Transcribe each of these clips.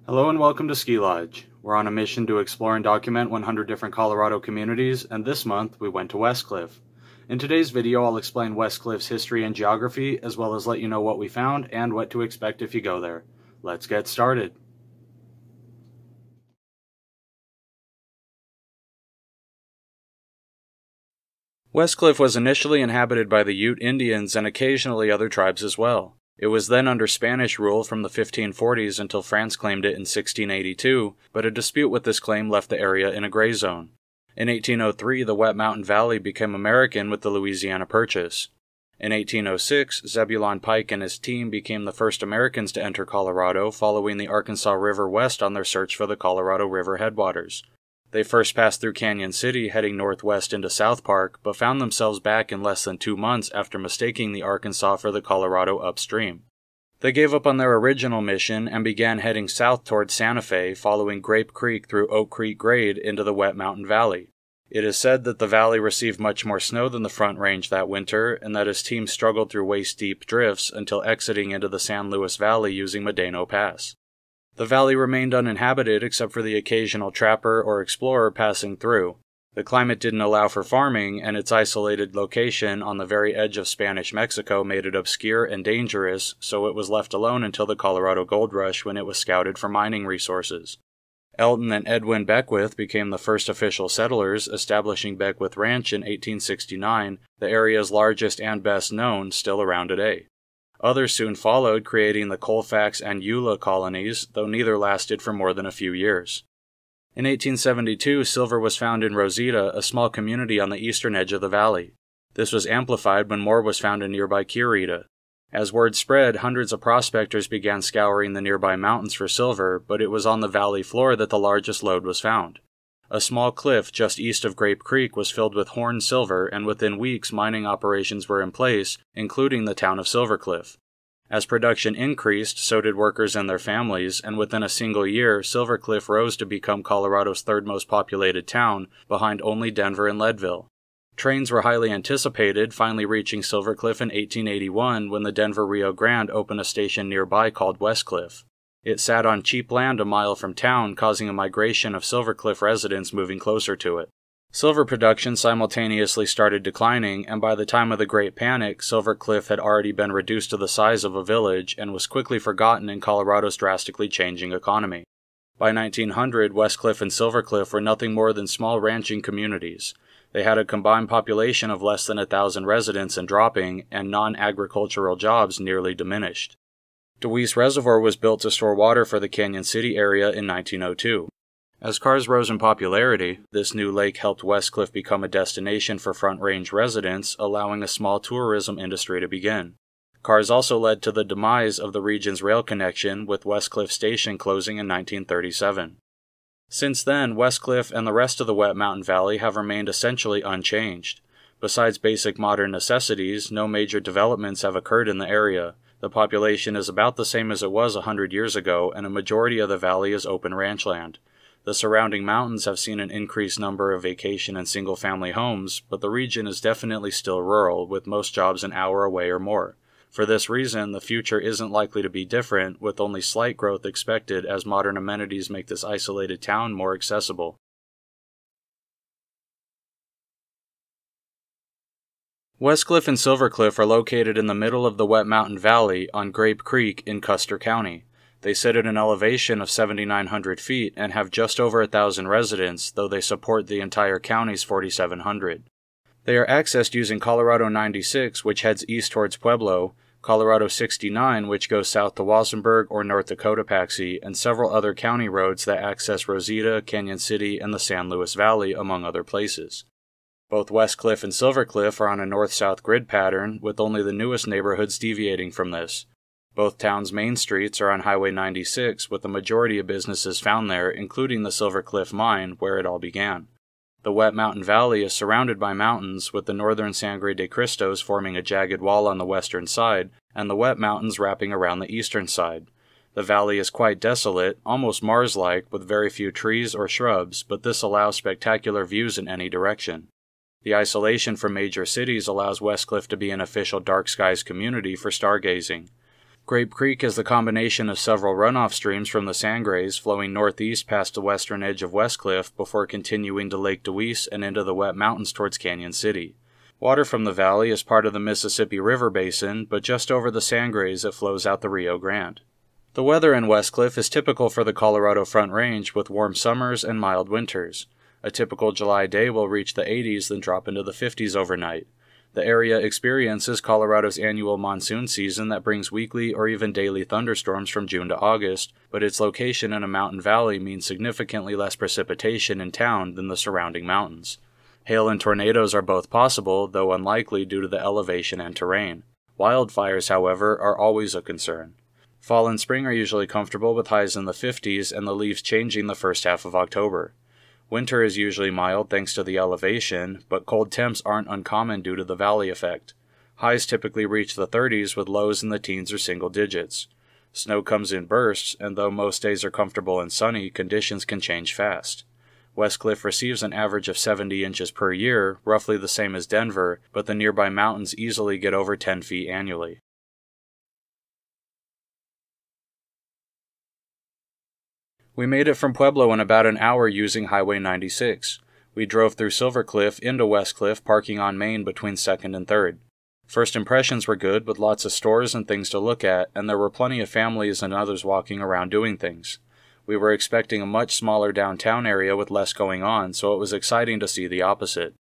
Hello and welcome to Ski Lodge. We're on a mission to explore and document 100 different Colorado communities, and this month we went to Westcliffe. In today's video, I'll explain Westcliffe's history and geography, as well as let you know what we found and what to expect if you go there. Let's get started. Westcliffe was initially inhabited by the Ute Indians and occasionally other tribes as well. It was then under Spanish rule from the 1540s until France claimed it in 1682, but a dispute with this claim left the area in a gray zone. In 1803, the Wet Mountain Valley became American with the Louisiana Purchase. In 1806, Zebulon Pike and his team became the first Americans to enter Colorado following the Arkansas River west on their search for the Colorado River headwaters. They first passed through Canyon City heading northwest into South Park, but found themselves back in less than 2 months after mistaking the Arkansas for the Colorado upstream. They gave up on their original mission and began heading south toward Santa Fe, following Grape Creek through Oak Creek Grade into the Wet Mountain Valley. It is said that the valley received much more snow than the Front Range that winter, and that his team struggled through waist-deep drifts until exiting into the San Luis Valley using Medano Pass. The valley remained uninhabited except for the occasional trapper or explorer passing through. The climate didn't allow for farming, and its isolated location on the very edge of Spanish Mexico made it obscure and dangerous, so it was left alone until the Colorado Gold Rush when it was scouted for mining resources. Elton and Edwin Beckwith became the first official settlers, establishing Beckwith Ranch in 1869, the area's largest and best known, still around today. Others soon followed, creating the Colfax and Eula colonies, though neither lasted for more than a few years. In 1872, silver was found in Rosita, a small community on the eastern edge of the valley. This was amplified when more was found in nearby Quirita. As word spread, hundreds of prospectors began scouring the nearby mountains for silver, but it was on the valley floor that the largest lode was found. A small cliff just east of Grape Creek was filled with horn silver, and within weeks mining operations were in place, including the town of Silver Cliff. As production increased, so did workers and their families, and within a single year, Silver Cliff rose to become Colorado's third most populated town, behind only Denver and Leadville. Trains were highly anticipated, finally reaching Silver Cliff in 1881 when the Denver Rio Grande opened a station nearby called Westcliffe. It sat on cheap land a mile from town, causing a migration of Silver Cliff residents moving closer to it. Silver production simultaneously started declining, and by the time of the Great Panic, Silver Cliff had already been reduced to the size of a village and was quickly forgotten in Colorado's drastically changing economy. By 1900, Westcliffe and Silver Cliff were nothing more than small ranching communities. They had a combined population of less than 1,000 residents and dropping, and non-agricultural jobs nearly diminished. Deweese Reservoir was built to store water for the Canyon City area in 1902. As cars rose in popularity, this new lake helped Westcliffe become a destination for Front Range residents, allowing a small tourism industry to begin. Cars also led to the demise of the region's rail connection, with Westcliffe Station closing in 1937. Since then, Westcliffe and the rest of the Wet Mountain Valley have remained essentially unchanged. Besides basic modern necessities, no major developments have occurred in the area. The population is about the same as it was 100 years ago, and a majority of the valley is open ranchland. The surrounding mountains have seen an increased number of vacation and single-family homes, but the region is definitely still rural, with most jobs an hour away or more. For this reason, the future isn't likely to be different, with only slight growth expected as modern amenities make this isolated town more accessible. Westcliffe and Silver Cliff are located in the middle of the Wet Mountain Valley on Grape Creek in Custer County. They sit at an elevation of 7,900 feet and have just over 1,000 residents, though they support the entire county's 4,700. They are accessed using Colorado 96, which heads east towards Pueblo, Colorado 69, which goes south to Wassenberg or north to Cotopaxi, and several other county roads that access Rosita, Canyon City, and the San Luis Valley, among other places. Both Westcliffe and Silver Cliff are on a north-south grid pattern, with only the newest neighborhoods deviating from this. Both towns' main streets are on Highway 96, with the majority of businesses found there, including the Silver Cliff Mine, where it all began. The Wet Mountain Valley is surrounded by mountains, with the northern Sangre de Cristos forming a jagged wall on the western side, and the Wet Mountains wrapping around the eastern side. The valley is quite desolate, almost Mars-like, with very few trees or shrubs, but this allows spectacular views in any direction. The isolation from major cities allows Westcliffe to be an official dark skies community for stargazing. Grape Creek is the combination of several runoff streams from the Sangres flowing northeast past the western edge of Westcliffe before continuing to Lake Deweese and into the wet mountains towards Canyon City. Water from the valley is part of the Mississippi River Basin, but just over the Sangres it flows out the Rio Grande. The weather in Westcliffe is typical for the Colorado Front Range with warm summers and mild winters. A typical July day will reach the 80s then drop into the 50s overnight. The area experiences Colorado's annual monsoon season that brings weekly or even daily thunderstorms from June to August, but its location in a mountain valley means significantly less precipitation in town than the surrounding mountains. Hail and tornadoes are both possible, though unlikely due to the elevation and terrain. Wildfires, however, are always a concern. Fall and spring are usually comfortable with highs in the 50s and the leaves changing the first half of October. Winter is usually mild thanks to the elevation, but cold temps aren't uncommon due to the valley effect. Highs typically reach the 30s with lows in the teens or single digits. Snow comes in bursts, and though most days are comfortable and sunny, conditions can change fast. Westcliffe receives an average of 70 inches per year, roughly the same as Denver, but the nearby mountains easily get over 10 feet annually. We made it from Pueblo in about an hour using Highway 96. We drove through Silver Cliff into Westcliffe, parking on Main between 2nd and 3rd. First impressions were good, with lots of stores and things to look at, and there were plenty of families and others walking around doing things. We were expecting a much smaller downtown area with less going on, so it was exciting to see the opposite.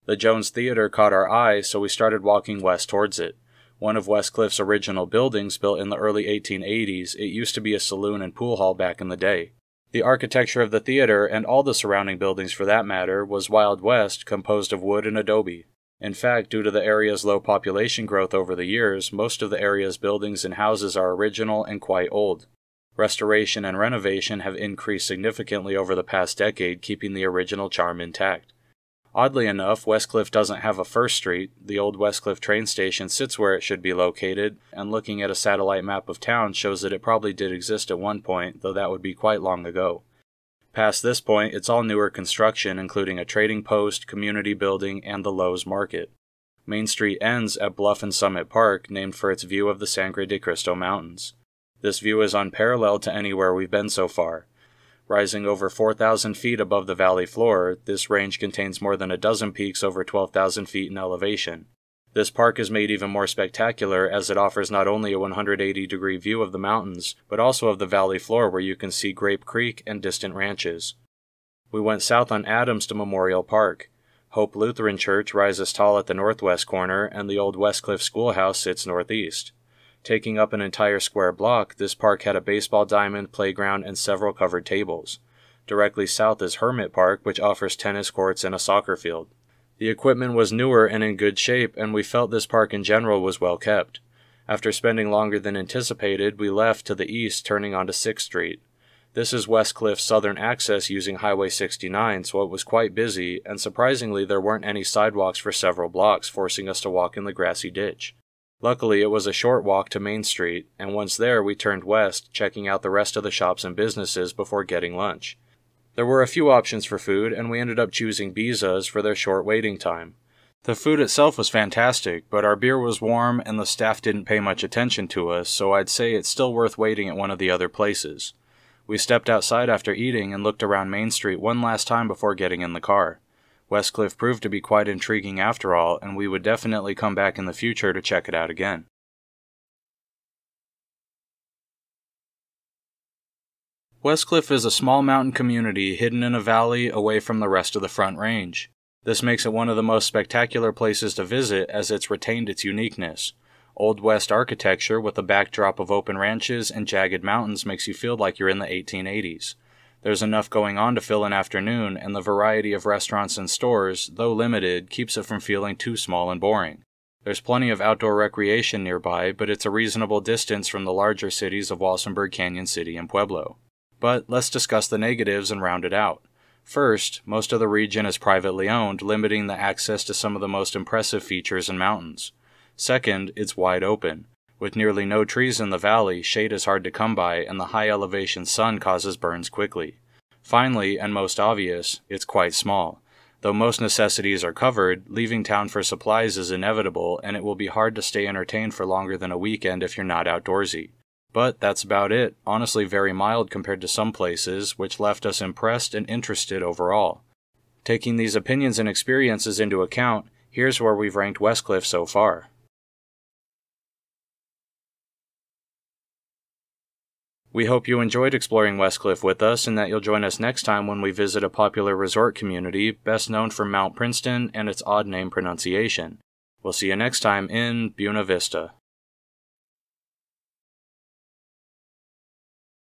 The Jones Theater caught our eye, so we started walking west towards it. One of Westcliffe's original buildings, built in the early 1880s, it used to be a saloon and pool hall back in the day. The architecture of the theater, and all the surrounding buildings for that matter, was Wild West, composed of wood and adobe. In fact, due to the area's low population growth over the years, most of the area's buildings and houses are original and quite old. Restoration and renovation have increased significantly over the past decade, keeping the original charm intact. Oddly enough, Westcliffe doesn't have a first street. The old Westcliffe train station sits where it should be located, and looking at a satellite map of town shows that it probably did exist at one point, though that would be quite long ago. Past this point, it's all newer construction, including a trading post, community building, and the Lowe's Market. Main Street ends at Bluff and Summit Park, named for its view of the Sangre de Cristo Mountains. This view is unparalleled to anywhere we've been so far. Rising over 4,000 feet above the valley floor, this range contains more than a dozen peaks over 12,000 feet in elevation. This park is made even more spectacular as it offers not only a 180-degree view of the mountains, but also of the valley floor where you can see Grape Creek and distant ranches. We went south on Adams to Memorial Park. Hope Lutheran Church rises tall at the northwest corner, and the old Westcliffe Schoolhouse sits northeast. Taking up an entire square block, this park had a baseball diamond, playground, and several covered tables. Directly south is Hermit Park, which offers tennis courts and a soccer field. The equipment was newer and in good shape, and we felt this park in general was well kept. After spending longer than anticipated, we left to the east, turning onto 6th Street. This is Westcliffe's southern access using Highway 69, so it was quite busy, and surprisingly there weren't any sidewalks for several blocks, forcing us to walk in the grassy ditch. Luckily, it was a short walk to Main Street, and once there we turned west, checking out the rest of the shops and businesses before getting lunch. There were a few options for food, and we ended up choosing Biza's for their short waiting time. The food itself was fantastic, but our beer was warm and the staff didn't pay much attention to us, so I'd say it's still worth waiting at one of the other places. We stepped outside after eating and looked around Main Street one last time before getting in the car. Westcliffe proved to be quite intriguing after all, and we would definitely come back in the future to check it out again. Westcliffe is a small mountain community hidden in a valley away from the rest of the Front Range. This makes it one of the most spectacular places to visit as it's retained its uniqueness. Old West architecture with a backdrop of open ranches and jagged mountains makes you feel like you're in the 1880s. There's enough going on to fill an afternoon, and the variety of restaurants and stores, though limited, keeps it from feeling too small and boring. There's plenty of outdoor recreation nearby, but it's a reasonable distance from the larger cities of Walsenburg, Canyon City, and Pueblo. But let's discuss the negatives and round it out. First, most of the region is privately owned, limiting the access to some of the most impressive features and mountains. Second, it's wide open. With nearly no trees in the valley, shade is hard to come by, and the high-elevation sun causes burns quickly. Finally, and most obvious, it's quite small. Though most necessities are covered, leaving town for supplies is inevitable, and it will be hard to stay entertained for longer than a weekend if you're not outdoorsy. But that's about it, honestly very mild compared to some places, which left us impressed and interested overall. Taking these opinions and experiences into account, here's where we've ranked Westcliffe so far. We hope you enjoyed exploring Westcliffe with us and that you'll join us next time when we visit a popular resort community best known for Mount Princeton and its odd name pronunciation. We'll see you next time in Buena Vista.